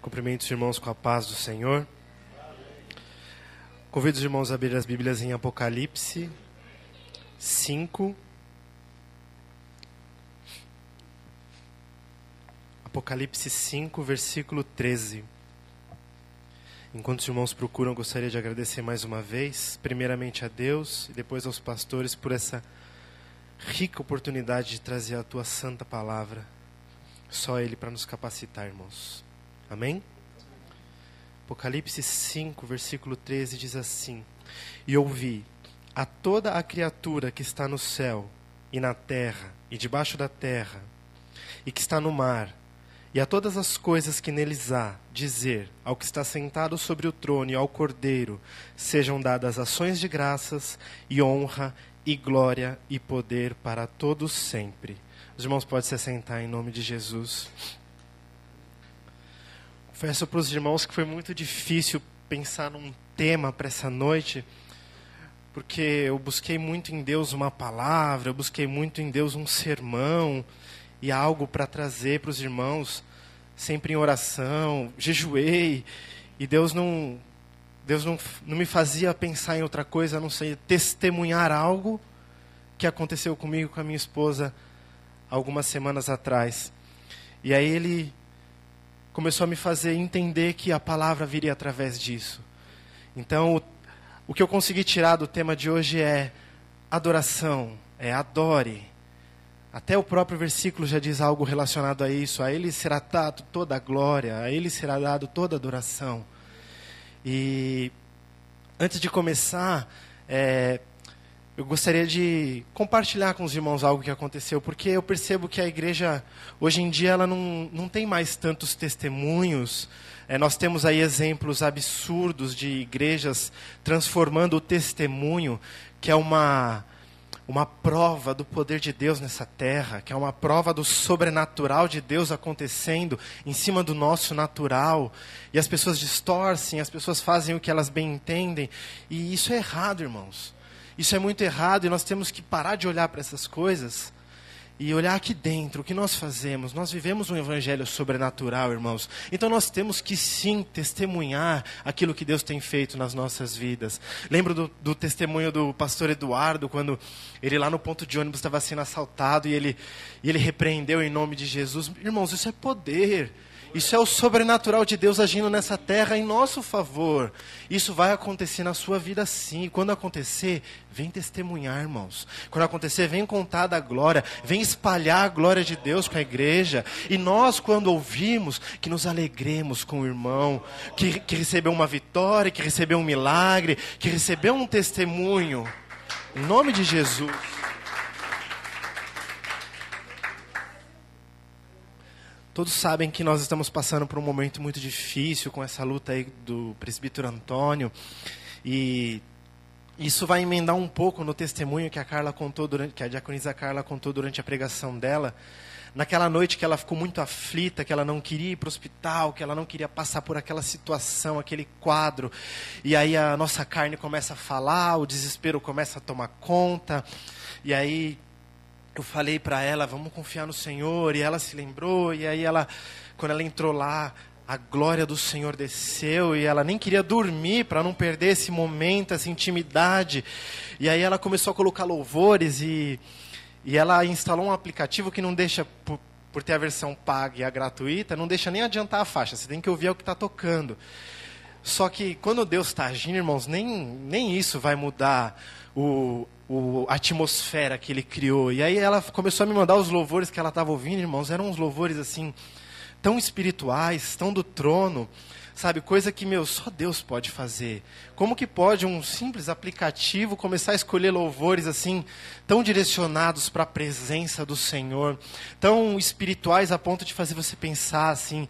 Cumprimento os irmãos com a paz do Senhor. Convido os irmãos a abrir as Bíblias em Apocalipse 5. Apocalipse 5, versículo 13. Enquanto os irmãos procuram, gostaria de agradecer mais uma vez, primeiramente a Deus e depois aos pastores por essa rica oportunidade de trazer a tua santa palavra. Só Ele para nos capacitar, irmãos. Amém? Apocalipse 5, versículo 13 diz assim: E ouvi a toda a criatura que está no céu e na terra e debaixo da terra e que está no mar, e a todas as coisas que neles há, dizer ao que está sentado sobre o trono e ao Cordeiro, sejam dadas ações de graças e honra e glória e poder para todos sempre. Os irmãos podem se assentar em nome de Jesus. Confesso para os irmãos que foi muito difícil pensar num tema para essa noite, porque eu busquei muito em Deus uma palavra, eu busquei muito em Deus um sermão e algo para trazer para os irmãos, sempre em oração, jejuei, e Deus não me fazia pensar em outra coisa, a não ser testemunhar algo que aconteceu comigo e com a minha esposa algumas semanas atrás. E aí Ele começou a me fazer entender que a palavra viria através disso. Então, o que eu consegui tirar do tema de hoje é adoração, é adore. Até o próprio versículo já diz algo relacionado a isso. A Ele será dado toda a glória, a Ele será dado toda a adoração. E antes de começar, eu gostaria de compartilhar com os irmãos algo que aconteceu, porque eu percebo que a igreja, hoje em dia, ela não tem mais tantos testemunhos. Nós temos aí exemplos absurdos de igrejas transformando o testemunho, que é uma prova do poder de Deus nessa terra, que é uma prova do sobrenatural de Deus acontecendo em cima do nosso natural. E as pessoas distorcem, as pessoas fazem o que elas bem entendem. E isso é errado, irmãos. Isso é muito errado e nós temos que parar de olhar para essas coisas e olhar aqui dentro, o que nós fazemos. Nós vivemos um evangelho sobrenatural, irmãos. Então nós temos que sim testemunhar aquilo que Deus tem feito nas nossas vidas. Lembro do testemunho do pastor Eduardo, quando ele lá no ponto de ônibus estava sendo assaltado e ele repreendeu em nome de Jesus. Irmãos, isso é poder. Isso é o sobrenatural de Deus agindo nessa terra em nosso favor. Isso vai acontecer na sua vida sim. Quando acontecer, vem testemunhar, irmãos. Quando acontecer, vem contar da glória. Vem espalhar a glória de Deus com a igreja. E nós, quando ouvimos, que nos alegremos com o irmão, que recebeu uma vitória, que recebeu um milagre, que recebeu um testemunho. Em nome de Jesus. Todos sabem que nós estamos passando por um momento muito difícil com essa luta aí do presbítero Antônio. E isso vai emendar um pouco no testemunho que a diaconisa Carla contou durante a pregação dela. Naquela noite que ela ficou muito aflita, que ela não queria ir para o hospital, que ela não queria passar por aquela situação, aquele quadro. E aí a nossa carne começa a falar, o desespero começa a tomar conta. E aí eu falei para ela, vamos confiar no Senhor, e ela se lembrou, e aí quando ela entrou lá, a glória do Senhor desceu, e ela nem queria dormir para não perder esse momento, essa intimidade, e aí ela começou a colocar louvores, e ela instalou um aplicativo que não deixa, por ter a versão paga e a gratuita, não deixa nem adiantar a faixa, você tem que ouvir o que está tocando. Só que quando Deus está agindo, irmãos, nem isso vai mudar a atmosfera que Ele criou. E aí ela começou a me mandar os louvores que ela estava ouvindo, irmãos. Eram uns louvores assim, tão espirituais, tão do trono. Sabe, coisa que, só Deus pode fazer. Como que pode um simples aplicativo começar a escolher louvores assim, tão direcionados para a presença do Senhor, tão espirituais a ponto de fazer você pensar assim,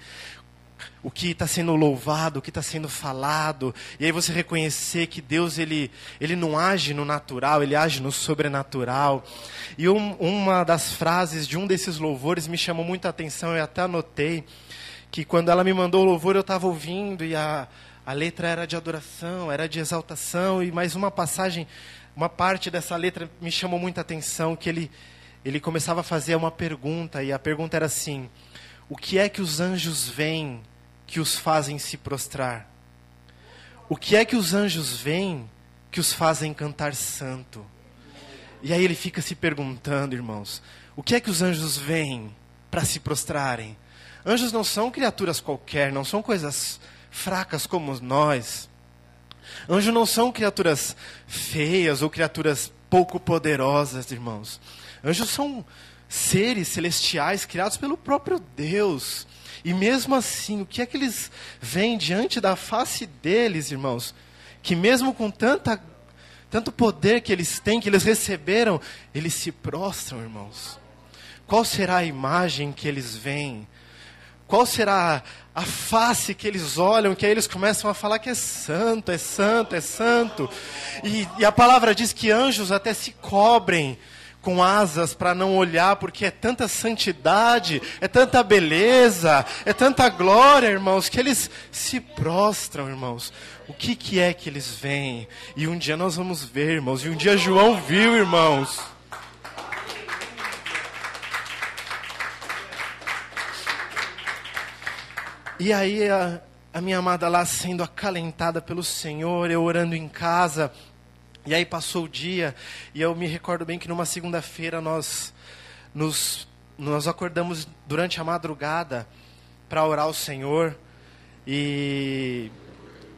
o que está sendo louvado, o que está sendo falado, e aí você reconhecer que Deus ele não age no natural, Ele age no sobrenatural. E uma das frases de um desses louvores me chamou muita atenção, eu até anotei, que quando ela me mandou o louvor eu estava ouvindo, e a letra era de adoração, era de exaltação, e mais uma passagem, uma parte dessa letra me chamou muita atenção, que ele começava a fazer uma pergunta, e a pergunta era assim: o que é que os anjos veem que os fazem se prostrar? O que é que os anjos veem que os fazem cantar santo? E aí ele fica se perguntando, irmãos, o que é que os anjos veem para se prostrarem? Anjos não são criaturas qualquer, não são coisas fracas como nós. Anjos não são criaturas feias ou criaturas pouco poderosas, irmãos. Anjos são seres celestiais criados pelo próprio Deus. E mesmo assim, o que é que eles veem diante da face deles, irmãos? Que mesmo com tanto poder que eles têm, que eles receberam, eles se prostram, irmãos. Qual será a imagem que eles veem? Qual será a face que eles olham, que aí eles começam a falar que é santo, é santo, é santo. E a palavra diz que anjos até se cobrem com asas para não olhar, porque é tanta santidade, é tanta beleza, é tanta glória, irmãos, que eles se prostram, irmãos. O que é que eles veem? E um dia nós vamos ver, irmãos, e um dia João viu, irmãos. E aí a minha amada lá sendo acalentada pelo Senhor, eu orando em casa. E aí passou o dia, e eu me recordo bem que numa segunda-feira nós acordamos durante a madrugada para orar ao Senhor. E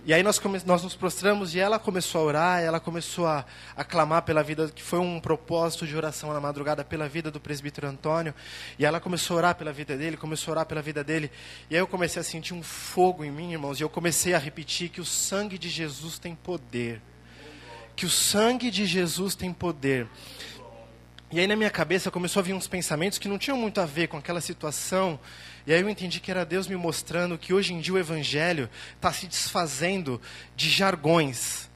aí nós nos prostramos e ela começou a orar, ela começou a clamar pela vida, que foi um propósito de oração na madrugada, pela vida do presbítero Antônio. E ela começou a orar pela vida dele, começou a orar pela vida dele. E aí eu comecei a sentir um fogo em mim, irmãos, e eu comecei a repetir que o sangue de Jesus tem poder. Que o sangue de Jesus tem poder. E aí na minha cabeça começou a vir uns pensamentos que não tinham muito a ver com aquela situação. E aí eu entendi que era Deus me mostrando que hoje em dia o Evangelho está se desfazendo de jargões.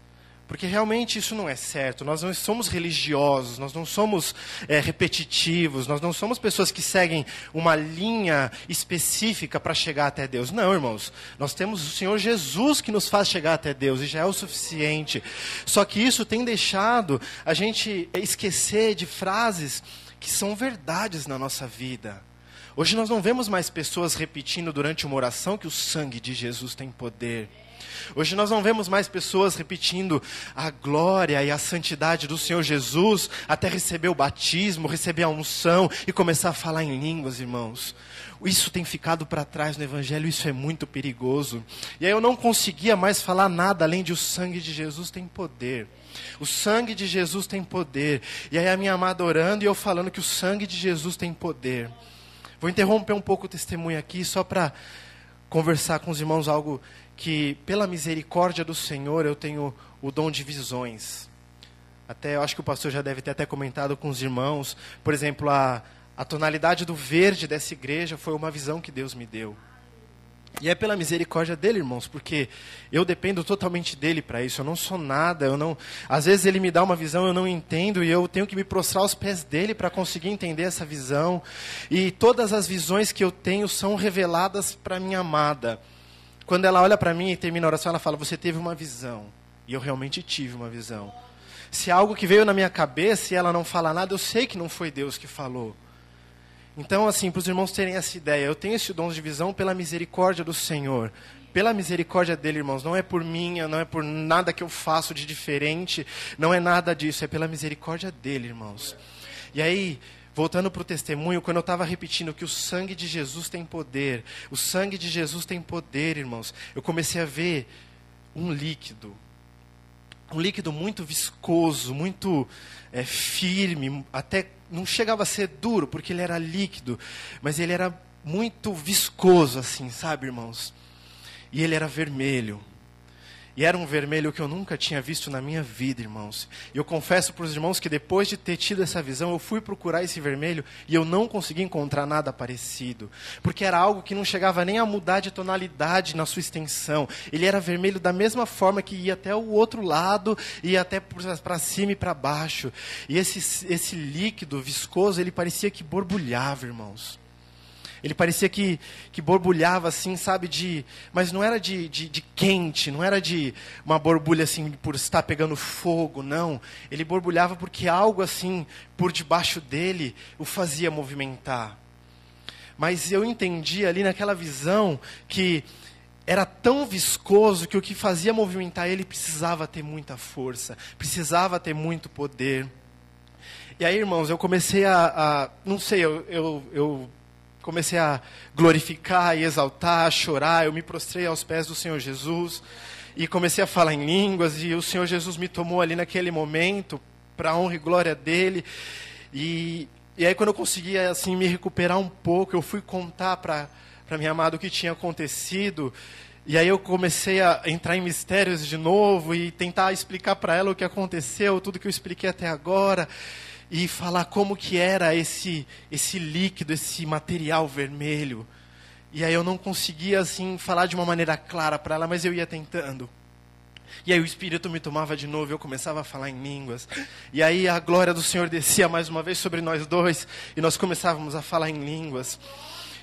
Porque realmente isso não é certo. Nós não somos religiosos, nós não somos repetitivos, nós não somos pessoas que seguem uma linha específica para chegar até Deus. Não, irmãos. Nós temos o Senhor Jesus que nos faz chegar até Deus e já é o suficiente. Só que isso tem deixado a gente esquecer de frases que são verdades na nossa vida. Hoje nós não vemos mais pessoas repetindo durante uma oração que o sangue de Jesus tem poder. Hoje nós não vemos mais pessoas repetindo a glória e a santidade do Senhor Jesus até receber o batismo, receber a unção e começar a falar em línguas, irmãos. Isso tem ficado para trás no Evangelho, isso é muito perigoso. E aí eu não conseguia mais falar nada além de o sangue de Jesus tem poder. O sangue de Jesus tem poder. E aí a minha amada orando e eu falando que o sangue de Jesus tem poder. Vou interromper um pouco o testemunho aqui só para conversar com os irmãos algo que, pela misericórdia do Senhor, eu tenho o dom de visões. Até, eu acho que o pastor já deve ter até comentado com os irmãos. Por exemplo, a tonalidade do verde dessa igreja foi uma visão que Deus me deu. E é pela misericórdia dele, irmãos, porque eu dependo totalmente dele para isso. Eu não sou nada, às vezes ele me dá uma visão, eu não entendo, e eu tenho que me prostrar aos pés dele para conseguir entender essa visão. E todas as visões que eu tenho são reveladas para minha amada. Quando ela olha para mim e termina a oração, ela fala, você teve uma visão. E eu realmente tive uma visão. Se é algo que veio na minha cabeça e ela não fala nada, eu sei que não foi Deus que falou. Então, assim, para os irmãos terem essa ideia, eu tenho esse dom de visão pela misericórdia do Senhor. Pela misericórdia dele, irmãos, não é por minha, não é por nada que eu faço de diferente, não é nada disso, é pela misericórdia dele, irmãos. E aí, voltando para o testemunho, quando eu estava repetindo que o sangue de Jesus tem poder, o sangue de Jesus tem poder, irmãos, eu comecei a ver um líquido muito viscoso, muito firme, até não chegava a ser duro, porque ele era líquido, mas ele era muito viscoso, assim, sabe, irmãos? E ele era vermelho. E era um vermelho que eu nunca tinha visto na minha vida, irmãos. E eu confesso para os irmãos que depois de ter tido essa visão, eu fui procurar esse vermelho e eu não consegui encontrar nada parecido. Porque era algo que não chegava nem a mudar de tonalidade na sua extensão. Ele era vermelho da mesma forma que ia até o outro lado, ia até para cima e para baixo. E esse líquido viscoso, ele parecia que borbulhava, irmãos. Ele parecia que borbulhava assim, sabe, mas não era de quente, não era de uma borbulha assim por estar pegando fogo, não. Ele borbulhava porque algo assim por debaixo dele o fazia movimentar. Mas eu entendi ali naquela visão que era tão viscoso que o que fazia movimentar ele precisava ter muita força, precisava ter muito poder. E aí, irmãos, eu comecei não sei, eu comecei a glorificar e exaltar, a chorar, eu me prostrei aos pés do Senhor Jesus e comecei a falar em línguas, e o Senhor Jesus me tomou ali naquele momento, para a honra e glória dele. E aí, quando eu consegui assim, me recuperar um pouco, eu fui contar para minha amada o que tinha acontecido. E aí eu comecei a entrar em mistérios de novo e tentar explicar para ela o que aconteceu, tudo que eu expliquei até agora, e falar como que era esse líquido, esse material vermelho. E aí eu não conseguia assim falar de uma maneira clara para ela, mas eu ia tentando. E aí o Espírito me tomava de novo, eu começava a falar em línguas. E aí a glória do Senhor descia mais uma vez sobre nós dois, e nós começávamos a falar em línguas.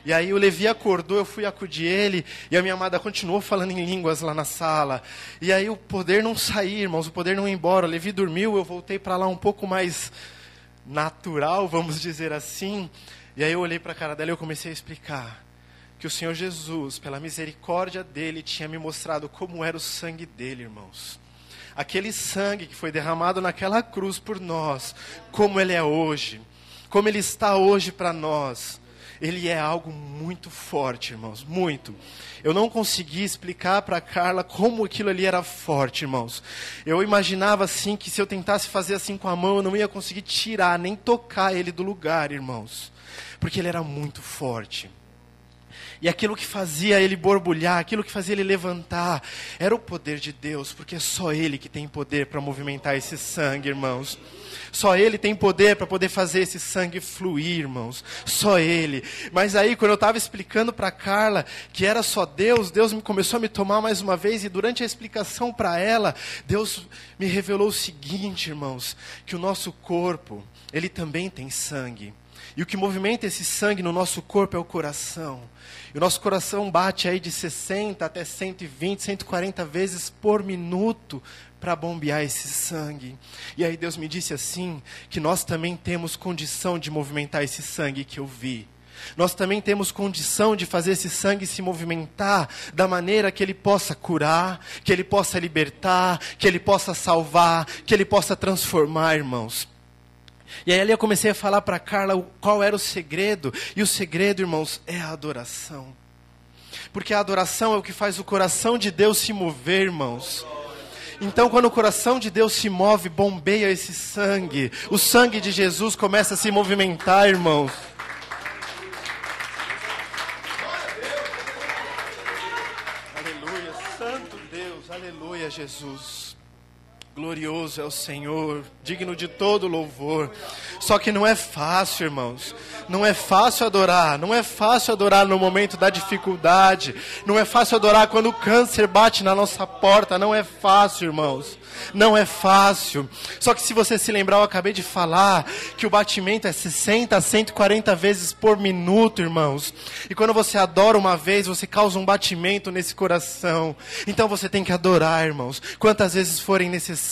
E aí o Levi acordou, eu fui acudir ele, e a minha amada continuou falando em línguas lá na sala. E aí o poder não saía, irmãos, o poder não ia embora. O Levi dormiu, eu voltei para lá um pouco mais natural, vamos dizer assim. E aí eu olhei para a cara dela e eu comecei a explicar que o Senhor Jesus, pela misericórdia dele, tinha me mostrado como era o sangue dele, irmãos. Aquele sangue que foi derramado naquela cruz por nós, como ele é hoje, como ele está hoje para nós. Ele é algo muito forte, irmãos, muito. Eu não consegui explicar para a Carla como aquilo ali era forte, irmãos. Eu imaginava assim que se eu tentasse fazer assim com a mão, eu não ia conseguir tirar, nem tocar ele do lugar, irmãos. Porque ele era muito forte. E aquilo que fazia ele borbulhar, aquilo que fazia ele levantar, era o poder de Deus, porque é só Ele que tem poder para movimentar esse sangue, irmãos. Só Ele tem poder para poder fazer esse sangue fluir, irmãos. Só Ele. Mas aí, quando eu estava explicando para a Carla que era só Deus, Deus começou a me tomar mais uma vez, e durante a explicação para ela, Deus me revelou o seguinte, irmãos, que o nosso corpo, ele também tem sangue. E o que movimenta esse sangue no nosso corpo é o coração. E o nosso coração bate aí de 60 até 120, 140 vezes por minuto para bombear esse sangue. E aí Deus me disse assim, que nós também temos condição de movimentar esse sangue que eu vi. Nós também temos condição de fazer esse sangue se movimentar da maneira que ele possa curar, que ele possa libertar, que ele possa salvar, que ele possa transformar, irmãos. E aí ali eu comecei a falar para a Carla qual era o segredo. E o segredo, irmãos, é a adoração. Porque a adoração é o que faz o coração de Deus se mover, irmãos. Então quando o coração de Deus se move, bombeia esse sangue. O sangue de Jesus começa a se movimentar, irmãos. Aleluia, santo Deus, aleluia, Jesus. Glorioso é o Senhor, digno de todo louvor. Só que não é fácil, irmãos. Não é fácil adorar. Não é fácil adorar no momento da dificuldade. Não é fácil adorar quando o câncer bate na nossa porta. Não é fácil, irmãos. Não é fácil. Só que se você se lembrar, eu acabei de falar que o batimento é 60 a 140 vezes por minuto, irmãos. E quando você adora uma vez, você causa um batimento nesse coração. Então você tem que adorar, irmãos, quantas vezes forem necessárias.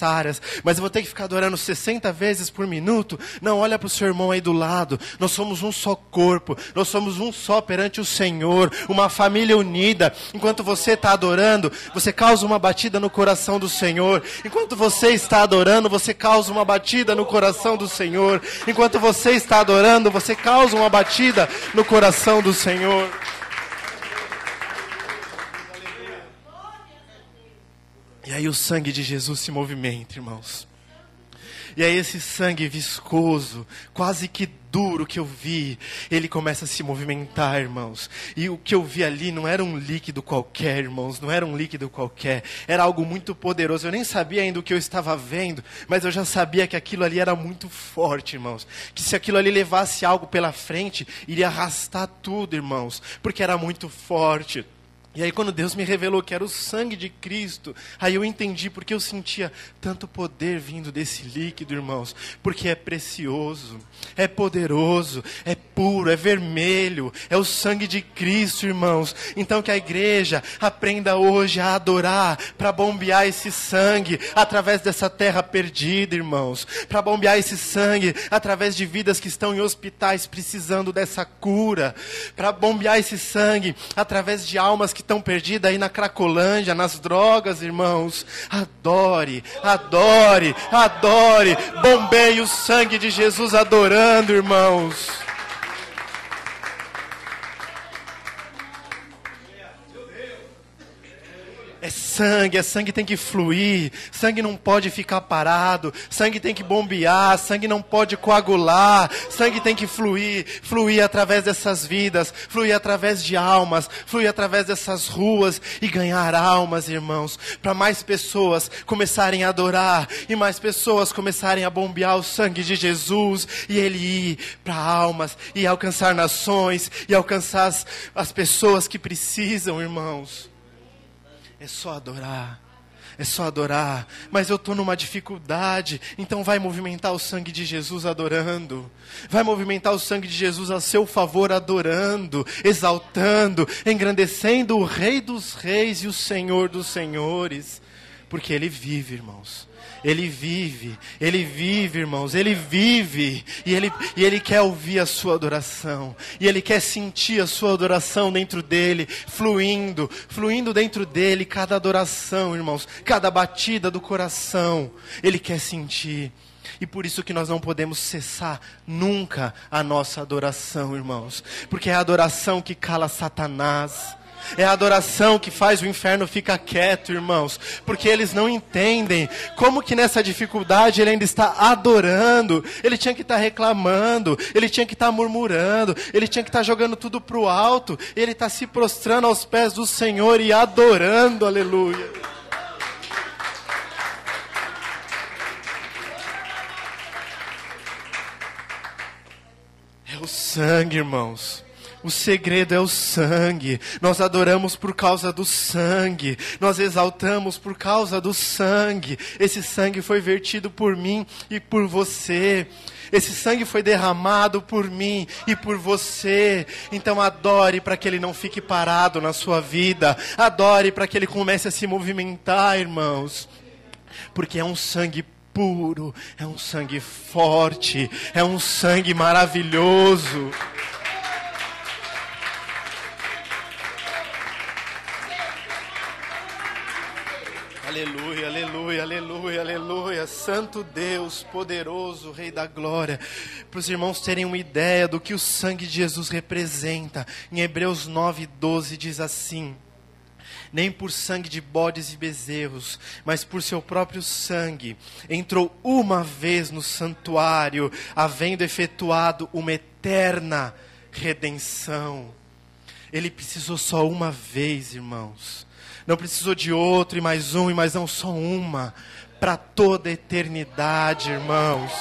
Mas eu vou ter que ficar adorando 60 vezes por minuto? Não, olha para o seu irmão aí do lado. Nós somos um só corpo. Nós somos um só perante o Senhor. Uma família unida. Enquanto você está adorando, você causa uma batida no coração do Senhor. Enquanto você está adorando, você causa uma batida no coração do Senhor. Enquanto você está adorando, você causa uma batida no coração do Senhor. E aí o sangue de Jesus se movimenta, irmãos. E aí esse sangue viscoso, quase que duro que eu vi, ele começa a se movimentar, irmãos. E o que eu vi ali não era um líquido qualquer, irmãos, não era um líquido qualquer. Era algo muito poderoso. Eu nem sabia ainda o que eu estava vendo, mas eu já sabia que aquilo ali era muito forte, irmãos. Que se aquilo ali levasse algo pela frente, iria arrastar tudo, irmãos, porque era muito forte. E aí quando Deus me revelou que era o sangue de Cristo, aí eu entendi porque eu sentia tanto poder vindo desse líquido, irmãos. Porque é precioso, é poderoso, é puro, é vermelho, é o sangue de Cristo, irmãos. Então que a igreja aprenda hoje a adorar, para bombear esse sangue através dessa terra perdida, irmãos. Para bombear esse sangue através de vidas que estão em hospitais precisando dessa cura. Para bombear esse sangue através de almas que que estão perdidas aí na Cracolândia, nas drogas, irmãos. Adore, adore, adore. Bombeie o sangue de Jesus adorando, irmãos. É sangue tem que fluir, sangue não pode ficar parado, sangue tem que bombear, sangue não pode coagular, sangue tem que fluir, fluir através dessas vidas, fluir através de almas, fluir através dessas ruas e ganhar almas, irmãos, para mais pessoas começarem a adorar e mais pessoas começarem a bombear o sangue de Jesus e Ele ir para almas e alcançar nações e alcançar as pessoas que precisam, irmãos. É só adorar, é só adorar, mas eu estou numa dificuldade, então vai movimentar o sangue de Jesus adorando, vai movimentar o sangue de Jesus a seu favor adorando, exaltando, engrandecendo o Rei dos Reis e o Senhor dos Senhores, porque Ele vive, irmãos. Ele vive, irmãos, Ele vive, e ele quer ouvir a sua adoração, e Ele quer sentir a sua adoração dentro dEle, fluindo dentro dEle, cada adoração, irmãos, cada batida do coração, Ele quer sentir, e por isso que nós não podemos cessar nunca a nossa adoração, irmãos, porque é a adoração que cala Satanás, é a adoração que faz o inferno ficar quieto, irmãos, porque eles não entendem como que nessa dificuldade ele ainda está adorando. Ele tinha que estar reclamando, ele tinha que estar murmurando, ele tinha que estar jogando tudo para o alto. Ele está se prostrando aos pés do Senhor e adorando, aleluia. É o sangue, irmãos. O segredo é o sangue, nós adoramos por causa do sangue, nós exaltamos por causa do sangue, esse sangue foi vertido por mim e por você, esse sangue foi derramado por mim e por você, então adore para que ele não fique parado na sua vida, adore para que ele comece a se movimentar, irmãos, porque é um sangue puro, é um sangue forte, é um sangue maravilhoso. Aleluia, aleluia, aleluia, aleluia, Santo Deus, poderoso, Rei da Glória. Para os irmãos terem uma ideia do que o sangue de Jesus representa, em Hebreus 9:12 diz assim: nem por sangue de bodes e bezerros, mas por seu próprio sangue, entrou uma vez no santuário, havendo efetuado uma eterna redenção. Ele precisou só uma vez, irmãos. Não precisou de outro e mais não, só uma. Para toda a eternidade, irmãos.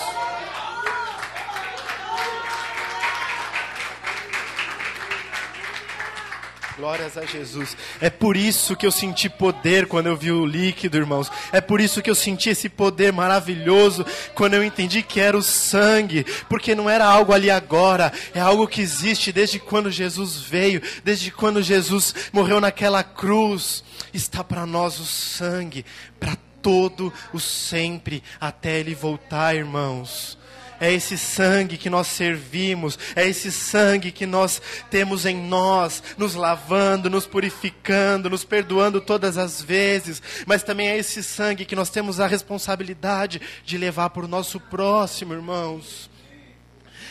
Glórias a Jesus. É por isso que eu senti poder quando eu vi o líquido, irmãos. É por isso que eu senti esse poder maravilhoso quando eu entendi que era o sangue. Porque não era algo ali agora. É algo que existe desde quando Jesus veio. Desde quando Jesus morreu naquela cruz. Está para nós o sangue. Para todo o sempre. Até Ele voltar, irmãos. É esse sangue que nós servimos, é esse sangue que nós temos em nós, nos lavando, nos purificando, nos perdoando todas as vezes, mas também é esse sangue que nós temos a responsabilidade de levar para o nosso próximo, irmãos.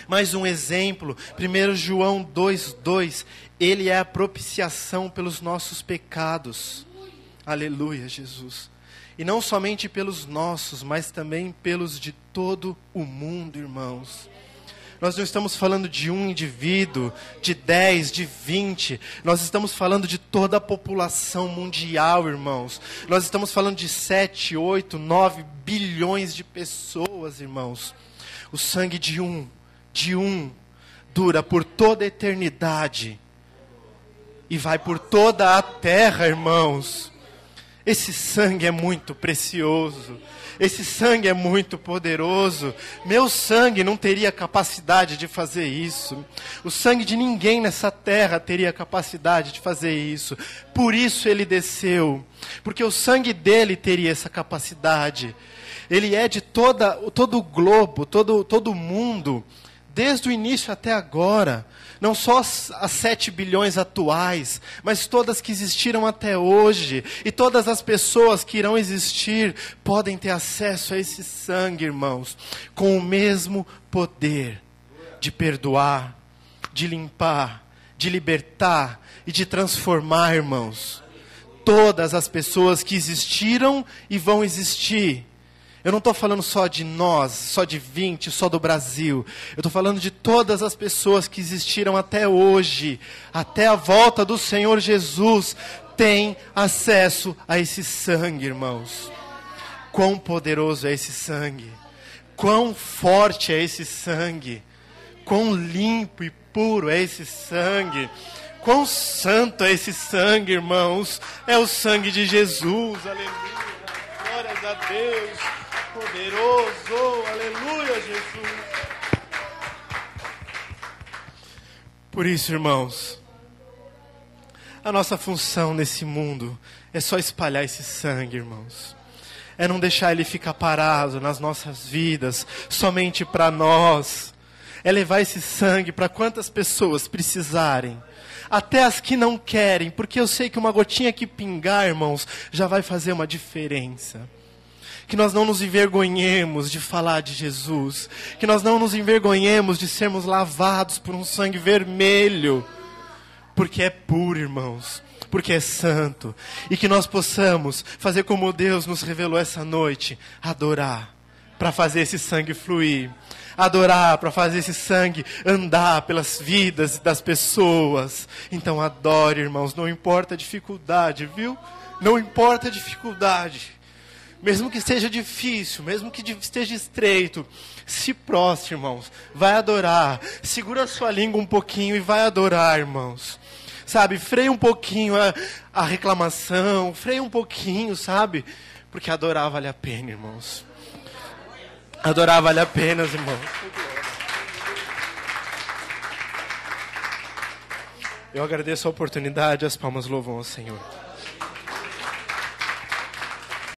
Mais um exemplo, 1 João 2:2, Ele é a propiciação pelos nossos pecados. Aleluia, Jesus. E não somente pelos nossos, mas também pelos de todo o mundo, irmãos. Nós não estamos falando de um indivíduo, de 10, de 20. Nós estamos falando de toda a população mundial, irmãos. Nós estamos falando de 7, 8, 9 bilhões de pessoas, irmãos. O sangue de um, dura por toda a eternidade. E vai por toda a terra, irmãos. Esse sangue é muito precioso. Esse sangue é muito poderoso. Meu sangue não teria capacidade de fazer isso. O sangue de ninguém nessa terra teria capacidade de fazer isso. Por isso ele desceu. Porque o sangue dele teria essa capacidade. Ele é de todo o globo, todo o mundo desde o início até agora. Não só as 7 bilhões atuais, mas todas que existiram até hoje. E todas as pessoas que irão existir podem ter acesso a esse sangue, irmãos, com o mesmo poder de perdoar, de limpar, de libertar e de transformar, irmãos. Todas as pessoas que existiram e vão existir. Eu não estou falando só de nós, só de 20, só do Brasil. Eu estou falando de todas as pessoas que existiram até hoje, até a volta do Senhor Jesus, têm acesso a esse sangue, irmãos. Quão poderoso é esse sangue. Quão forte é esse sangue. Quão limpo e puro é esse sangue. Quão santo é esse sangue, irmãos. É o sangue de Jesus. Aleluia. Glórias a Deus. Poderoso, aleluia, Jesus. Por isso, irmãos, a nossa função nesse mundo é só espalhar esse sangue, irmãos. É não deixar ele ficar parado nas nossas vidas, somente para nós. É levar esse sangue para quantas pessoas precisarem. Até as que não querem, porque eu sei que uma gotinha que pingar, irmãos, já vai fazer uma diferença. Que nós não nos envergonhemos de falar de Jesus. Que nós não nos envergonhemos de sermos lavados por um sangue vermelho. Porque é puro, irmãos. Porque é santo. E que nós possamos fazer como Deus nos revelou essa noite. Adorar. Para fazer esse sangue fluir. Adorar para fazer esse sangue andar pelas vidas das pessoas. Então adore, irmãos. Não importa a dificuldade, viu? Não importa a dificuldade. Mesmo que seja difícil, mesmo que esteja estreito, se prostre, irmãos. Vai adorar. Segura a sua língua um pouquinho e vai adorar, irmãos. Sabe, freia um pouquinho a reclamação, freia um pouquinho, sabe? Porque adorar vale a pena, irmãos. Adorar vale a pena, irmãos. Eu agradeço a oportunidade, as palmas louvam ao Senhor.